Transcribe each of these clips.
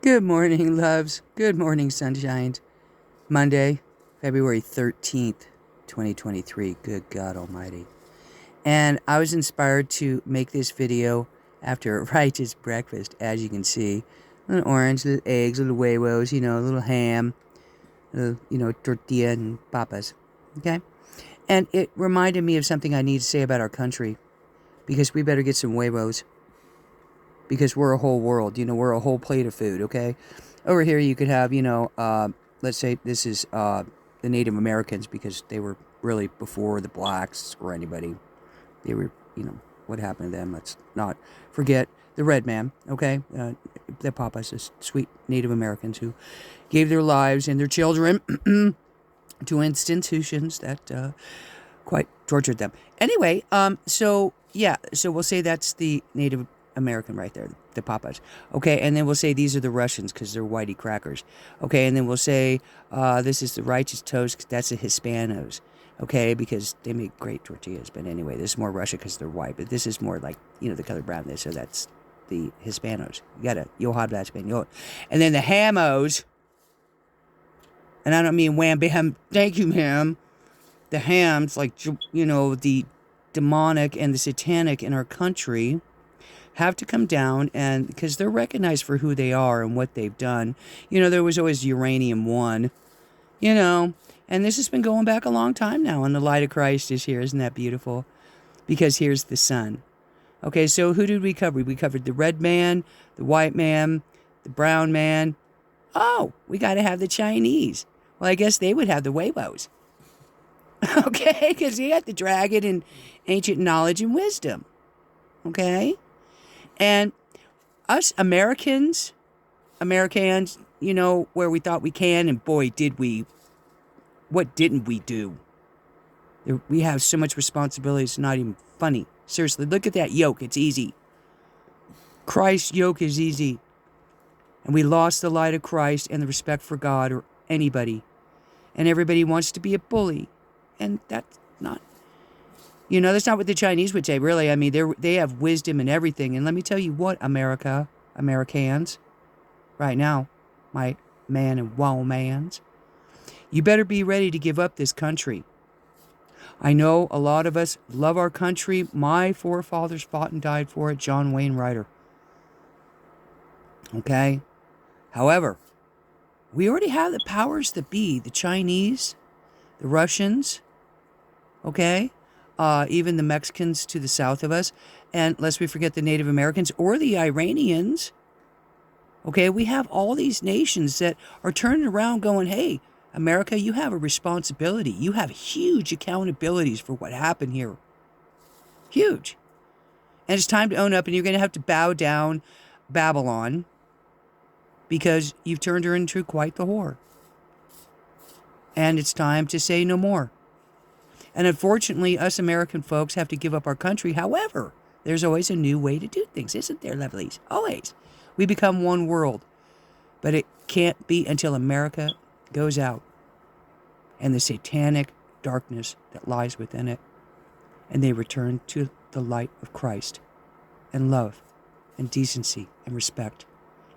Good morning, loves. Good morning, sunshine. Monday, February 13th, 2023. Good God Almighty. And I was inspired to make this video after a righteous breakfast, as you can see. A little orange, little eggs, little huevos, a little ham, tortilla and papas. Okay? And it reminded me of something I need to say about our country. Because we better get some huevos. Because we're a whole world, we're a whole plate of food, okay? Over here you could have, let's say this is the Native Americans, because they were really before the blacks or anybody. They were, what happened to them? Let's not forget the red man, okay? The papas, the sweet Native Americans who gave their lives and their children to institutions that quite tortured them. Anyway, so we'll say that's the Native American right there, the papas. Okay, and then we'll say these are the Russians because they're whitey crackers. Okay, and then we'll say this is the righteous toast, that's the Hispanos. Okay, because they make great tortillas. But anyway, this is more Russia because they're white. But this is more like, the color brown. So that's the Hispanos. You got to, yo habla español. And then the Hamos, and I don't mean wham bam, thank you, ham. The hams, like, the demonic and the satanic in our country, have to come down, and because they're recognized for who they are and what they've done. There was always Uranium One, and this has been going back a long time now, and the light of Christ is here. Isn't that beautiful? Because here's the sun. Okay, so who did we cover? We covered the red man, the white man, the brown man. Oh, we got to have the Chinese. Well, I guess they would have the huevos. Okay, because he had the dragon and ancient knowledge and wisdom. Okay? And us Americans, where we thought we can, and boy, did we. What didn't we do? We have so much responsibility, it's not even funny. Seriously, look at that yoke. It's easy. Christ's yoke is easy. And we lost the light of Christ and the respect for God or anybody. And everybody wants to be a bully. And that's not, that's not what the Chinese would say, really. I mean, they have wisdom and everything. And let me tell you what, Americans, right now, my man and womans, you better be ready to give up this country. I know a lot of us love our country. My forefathers fought and died for it. John Wayne Ryder. Okay? However, we already have the powers that be. The Chinese, the Russians, okay? Even the Mexicans to the south of us. And lest we forget the Native Americans or the Iranians. Okay, we have all these nations that are turning around going, hey, America, you have a responsibility. You have huge accountabilities for what happened here. Huge. And it's time to own up, and you're going to have to bow down Babylon because you've turned her into quite the whore. And it's time to say no more. And unfortunately, us American folks have to give up our country. However, there's always a new way to do things, isn't there, lovelies? Always. We become one world. But it can't be until America goes out and the satanic darkness that lies within it, and they return to the light of Christ and love and decency and respect.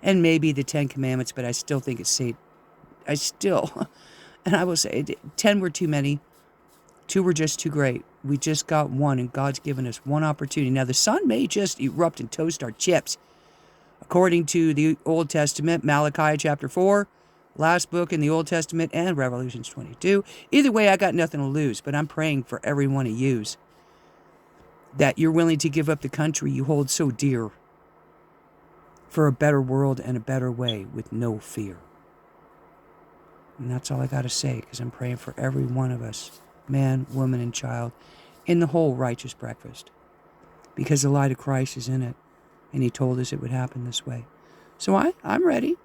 And maybe the 10 Commandments, but I still think it's and I will say, 10 were too many. 2 were just too great. We just got 1, and God's given us 1 opportunity. Now, the sun may just erupt and toast our chips. According to the Old Testament, Malachi chapter 4, last book in the Old Testament, and Revelations 22. Either way, I got nothing to lose, but I'm praying for every one of yous that you're willing to give up the country you hold so dear for a better world and a better way with no fear. And that's all I got to say, because I'm praying for every one of us, man, woman, and child, in the whole righteous breakfast, because the light of Christ is in it, and he told us it would happen this way. So I'm ready.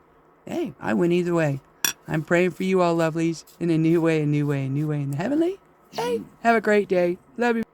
Hey, I win either way. I'm praying for you all, lovelies, in a new way in the heavenly. Hey, have a great day. Love you.